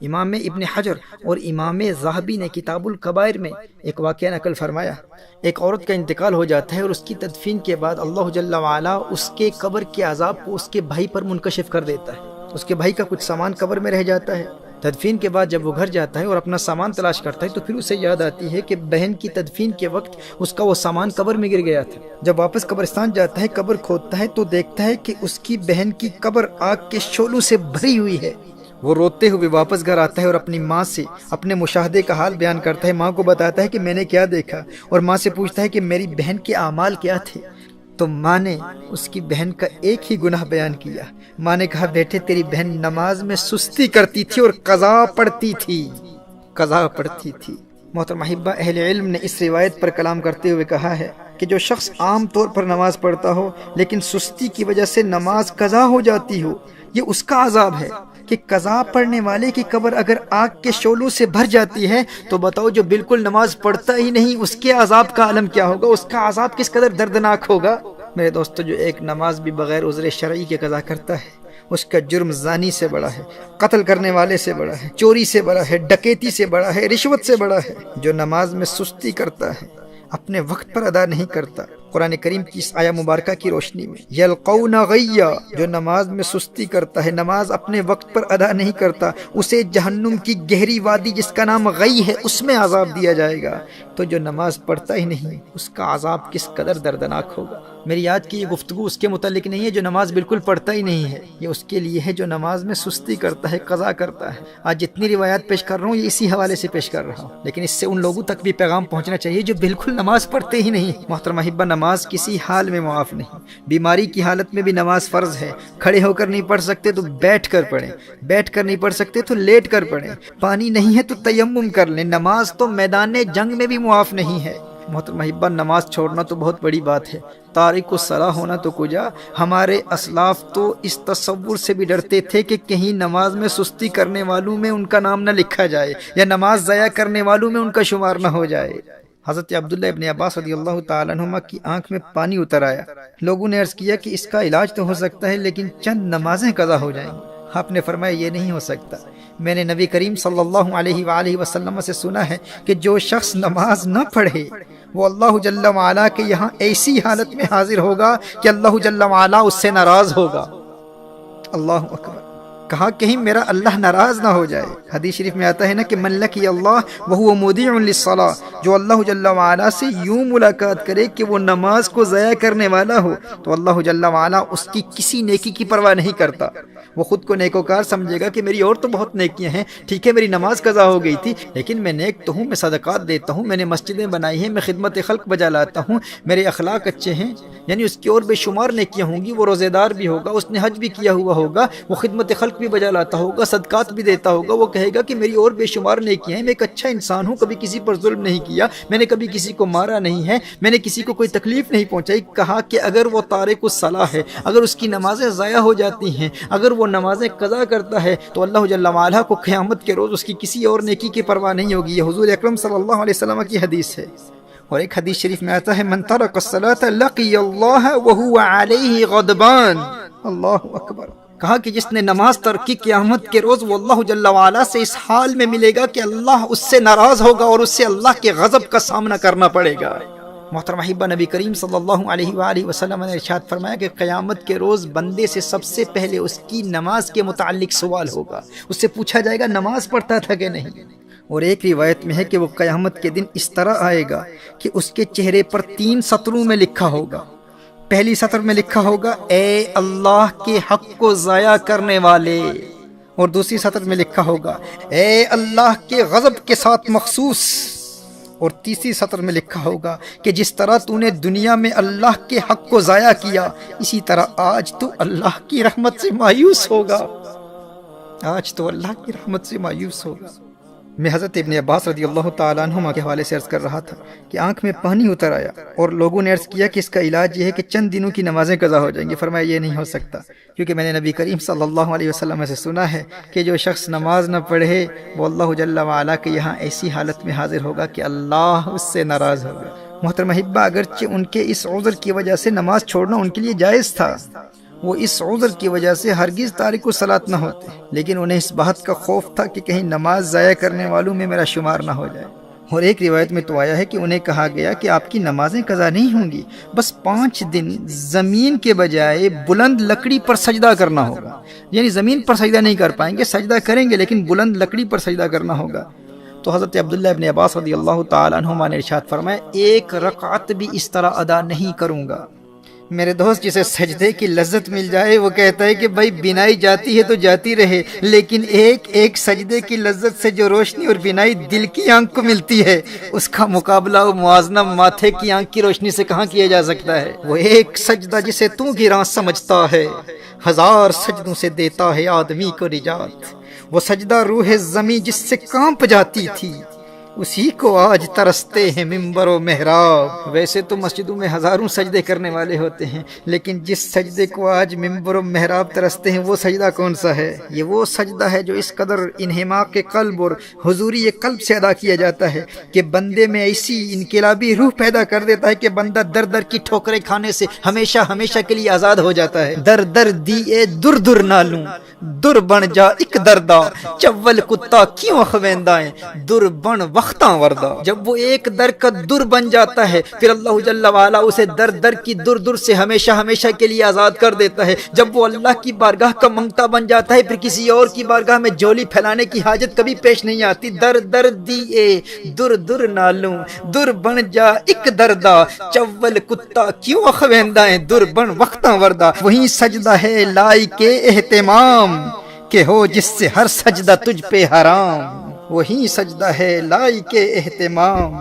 امام ابن حجر اور امام ذہبی نے کتاب الکبائر میں ایک واقعہ نقل فرمایا، ایک عورت کا انتقال ہو جاتا ہے اور اس کی تدفین کے بعد اللہ جل وعلا اس کے قبر کے عذاب کو اس کے بھائی پر منکشف کر دیتا ہے۔ اس کے بھائی کا کچھ سامان قبر میں رہ جاتا ہے۔ تدفین کے بعد جب وہ گھر جاتا ہے اور اپنا سامان تلاش کرتا ہے تو پھر اسے یاد آتی ہے کہ بہن کی تدفین کے وقت اس کا وہ سامان قبر میں گر گیا تھا۔ جب واپس قبرستان جاتا ہے، قبر کھودتا ہے تو دیکھتا ہے کہ اس کی بہن کی قبر آگ کے شعلوں سے بھری ہوئی ہے۔ وہ روتے ہوئے واپس گھر آتا ہے اور اپنی ماں سے اپنے مشاہدے کا حال بیان کرتا ہے۔ ماں کو بتاتا ہے کہ میں نے کیا دیکھا، اور ماں سے پوچھتا ہے کہ میری بہن کے اعمال کیا تھے۔ تو ماں نے اس کی بہن کا ایک ہی گناہ بیان کیا۔ ماں نے کہا، بیٹے تیری بہن نماز میں سستی کرتی تھی اور قضا پڑھتی تھی۔ محترم احبہ، اہل علم نے اس روایت پر کلام کرتے ہوئے کہا ہے کہ جو شخص عام طور پر نماز پڑھتا ہو لیکن سستی کی وجہ سے نماز قضا ہو جاتی ہو، یہ اس کا عذاب ہے کہ قضا پڑھنے والے کی قبر اگر آگ کے شعلوں سے بھر جاتی ہے تو بتاؤ جو بالکل نماز پڑھتا ہی نہیں اس کے عذاب کا عالم کیا ہوگا، اس کا عذاب کس قدر دردناک ہوگا۔ میرے دوستو، جو ایک نماز بھی بغیر عذر شرعی کے قضا کرتا ہے اس کا جرم زانی سے بڑا ہے، قتل کرنے والے سے بڑا ہے، چوری سے بڑا ہے، ڈکیتی سے بڑا ہے، رشوت سے بڑا ہے۔ جو نماز میں سستی کرتا ہے، اپنے وقت پر ادا نہیں کرتا، قرآن کریم کی اس آیہ مبارکہ کی روشنی میں یلقون غیا، جو نماز میں سستی کرتا ہے، نماز اپنے وقت پر ادا نہیں کرتا، اسے جہنم کی گہری وادی جس کا نام غی ہے اس میں عذاب دیا جائے گا۔ تو جو نماز پڑھتا ہی نہیں اس کا عذاب کس قدر دردناک ہوگا۔ میری آج کی یہ گفتگو اس کے متعلق نہیں ہے جو نماز بالکل پڑھتا ہی نہیں ہے، یہ اس کے لیے ہے جو نماز میں سستی کرتا ہے، قضا کرتا ہے۔ آج جتنی روایات پیش کر رہا ہوں یہ اسی حوالے سے پیش کر رہا ہوں، لیکن اس سے ان لوگوں تک بھی پیغام پہنچنا چاہیے جو بالکل نماز پڑھتے ہی نہیں۔ محترم احبہ، نماز کسی حال میں معاف نہیں۔ بیماری کی حالت میں بھی نماز فرض ہے۔ کھڑے ہو کر نہیں پڑھ سکتے تو بیٹھ کر پڑھیں، بیٹھ کر نہیں پڑھ سکتے تو لیٹ کر پڑھیں، پانی نہیں ہے تو تیمم کر لیں۔ نماز تو میدان جنگ میں بھی معاف نہیں ہے۔ محترم احبہ، نماز چھوڑنا تو بہت بڑی بات ہے، تارک الصلاح ہونا تو کجا۔ ہمارے اسلاف تو اس تصور سے بھی ڈرتے تھے کہ کہیں نماز میں سستی کرنے والوں میں ان کا نام نہ لکھا جائے یا نماز ضائع کرنے والوں میں ان کا شمار نہ ہو جائے۔ حضرت عبداللہ ابن عباس رضی اللہ تعالیٰ عنہما کی آنکھ میں پانی اتر آیا۔ لوگوں نے عرض کیا کہ اس کا علاج تو ہو سکتا ہے لیکن چند نمازیں قضا ہو جائیں گی۔ آپ نے فرمایا یہ نہیں ہو سکتا۔ میں نے نبی کریم صلی اللہ علیہ وآلہ وسلم سے سنا ہے کہ جو شخص نماز نہ پڑھے وہ اللہ جل وعلا کے یہاں ایسی حالت میں حاضر ہوگا کہ اللہ جل وعلا اس سے ناراض ہوگا۔ اللہ اکبر! کہا کہیں میرا اللہ ناراض نہ ہو جائے۔ حدیث شریف میں آتا ہے نا کہ من لقی اللہ وہو مودع للصلاۃ، جو اللہ جل وعلا سے یوں ملاقات کرے کہ وہ نماز کو ضائع کرنے والا ہو تو اللہ جل وعلا اس کی کسی نیکی کی پرواہ نہیں کرتا۔ وہ خود کو نیکوکار سمجھے گا کہ میری اور تو بہت نیکیاں ہیں، ٹھیک ہے میری نماز قضا ہو گئی تھی لیکن میں نیک تو ہوں، میں صدقات دیتا ہوں، میں نے مسجدیں بنائی ہیں، میں خدمت خلق بجا لاتا ہوں، میرے اخلاق اچھے ہیں، یعنی اس کی اور بے شمار نیکیاں ہوں گی۔ وہ روزے دار بھی ہوگا، اس نے حج بھی کیا ہوا ہوگا، وہ خدمت خلق بھی بجا لاتا ہوگا، صدقات بھی دیتا ہوگا۔ وہ کہے گا کہ میری اور بے شمار نیکیاں ہیں، میں ایک اچھا انسان ہوں، کبھی کسی پر ظلم نہیں کیا، میں نے کبھی کسی کو مارا نہیں ہے، میں نے کسی کو کوئی تکلیف نہیں پہنچائی۔ کہا کہ اگر وہ تارک الصلاح ہے، اگر اس کی نمازیں ضائع ہو جاتی ہیں، اگر وہ نمازیں قضا کرتا ہے تو اللہ جل وعلا کو قیامت کے روز اس کی کسی اور نیکی کی پرواہ نہیں ہوگی۔ یہ حضور اکرم صلی اللہ علیہ وسلم کی حدیث ہے۔ اور ایک حدیث شریف میں آتا ہے من ترک الصلاۃ لقی اللہ وہو علیہ غضبان۔ اللہ اکبر! کہا کہ جس نے نماز ترک کی قیامت کے روز وہ اللہ جل وعلا سے اس حال میں ملے گا کہ اللہ اس سے ناراض ہوگا اور اس سے اللہ کے غضب کا سامنا کرنا پڑے گا۔ محترم احبہ، نبی کریم صلی اللہ علیہ وآلہ وسلم نے ارشاد فرمایا کہ قیامت کے روز بندے سے سب سے پہلے اس کی نماز کے متعلق سوال ہوگا، اس سے پوچھا جائے گا نماز پڑھتا تھا کہ نہیں۔ اور ایک روایت میں ہے کہ وہ قیامت کے دن اس طرح آئے گا کہ اس کے چہرے پر 3 سطروں میں لکھا ہوگا۔ پہلی سطر میں لکھا ہوگا اے اللہ کے حق کو ضائع کرنے والے، اور دوسری سطر میں لکھا ہوگا اے اللہ کے غضب کے ساتھ مخصوص، اور تیسری سطر میں لکھا ہوگا کہ جس طرح تو نے دنیا میں اللہ کے حق کو ضائع کیا اسی طرح آج تو اللہ کی رحمت سے مایوس ہوگا، آج تو اللہ کی رحمت سے مایوس ہوگا۔ میں حضرت ابن عباس رضی اللہ تعالیٰ عنہما کے حوالے سے عرض کر رہا تھا کہ آنکھ میں پانی اتر آیا اور لوگوں نے عرض کیا کہ اس کا علاج یہ ہے کہ چند دنوں کی نمازیں قضا ہو جائیں گی۔ فرمایا یہ نہیں ہو سکتا، کیونکہ میں نے نبی کریم صلی اللہ علیہ وسلم سے سنا ہے کہ جو شخص نماز نہ پڑھے وہ اللہ جل وعلا کے یہاں ایسی حالت میں حاضر ہوگا کہ اللہ اس سے ناراض ہوگا۔ محترم احبہ، اگرچہ ان کے اس عذر کی وجہ سے نماز چھوڑنا ان کے لیے جائز تھا، وہ اس عذر کی وجہ سے ہرگز تارک الصلاۃ نہ ہوتے، لیکن انہیں اس بات کا خوف تھا کہ کہیں نماز ضائع کرنے والوں میں میرا شمار نہ ہو جائے۔ اور ایک روایت میں تو آیا ہے کہ انہیں کہا گیا کہ آپ کی نمازیں قضا نہیں ہوں گی، بس 5 دن زمین کے بجائے بلند لکڑی پر سجدہ کرنا ہوگا، یعنی زمین پر سجدہ نہیں کر پائیں گے، سجدہ کریں گے لیکن بلند لکڑی پر سجدہ کرنا ہوگا۔ تو حضرت عبداللہ ابن عباس رضی اللہ تعالیٰ عنہما نے ارشاد فرمایا، 1 رکعت بھی اس طرح ادا نہیں کروں گا۔ میرے دوست، جسے سجدے کی لذت مل جائے وہ کہتا ہے کہ بھائی بینائی جاتی ہے تو جاتی رہے، لیکن ایک سجدے کی لذت سے جو روشنی اور بینائی دل کی آنکھ کو ملتی ہے، اس کا مقابلہ و موازنہ ماتھے کی آنکھ کی روشنی سے کہاں کیا جا سکتا ہے؟ وہ ایک سجدہ جسے تو گراں سمجھتا ہے، 1000 سجدوں سے دیتا ہے آدمی کو نجات۔ وہ سجدہ روح زمیں جس سے کانپ جاتی تھی، اسی کو آج ترستے ہیں ممبر و محراب۔ ویسے تو مسجدوں میں ہزاروں سجدے کرنے والے ہوتے ہیں، لیکن جس سجدے کو آج ممبر و محراب ترستے ہیں وہ سجدہ کون سا ہے؟ یہ وہ سجدہ ہے جو اس قدر انہماک قلب اور حضوری قلب سے ادا کیا جاتا ہے کہ بندے میں ایسی انقلابی روح پیدا کر دیتا ہے کہ بندہ در در کی ٹھوکریں کھانے سے ہمیشہ ہمیشہ کے لیے آزاد ہو جاتا ہے۔ در در دیے در در نالوں، در بن جا ایک دردا، چول کتا کیوں اخویندائیں، در بن وقتاں وردہ۔ جب وہ ایک در کا در بن جاتا ہے پھر اللہ جل وعلا اسے در در کی در در سے ہمیشہ ہمیشہ کے لیے آزاد کر دیتا ہے۔ جب وہ اللہ کی بارگاہ کا منگتا بن جاتا ہے پھر کسی اور کی بارگاہ میں جولی پھیلانے کی حاجت کبھی پیش نہیں آتی۔ در در دیے در در نالوں، در بن جا ایک دردا، چول کتا کیوں اخویندائیں، در بن وقتاں وردہ۔ وہی سجدہ ہے لائق اہتمام کہ ہو جس سے ہر سجدہ تجھ پہ حرام، وہی سجدہ ہے لائق اہتمام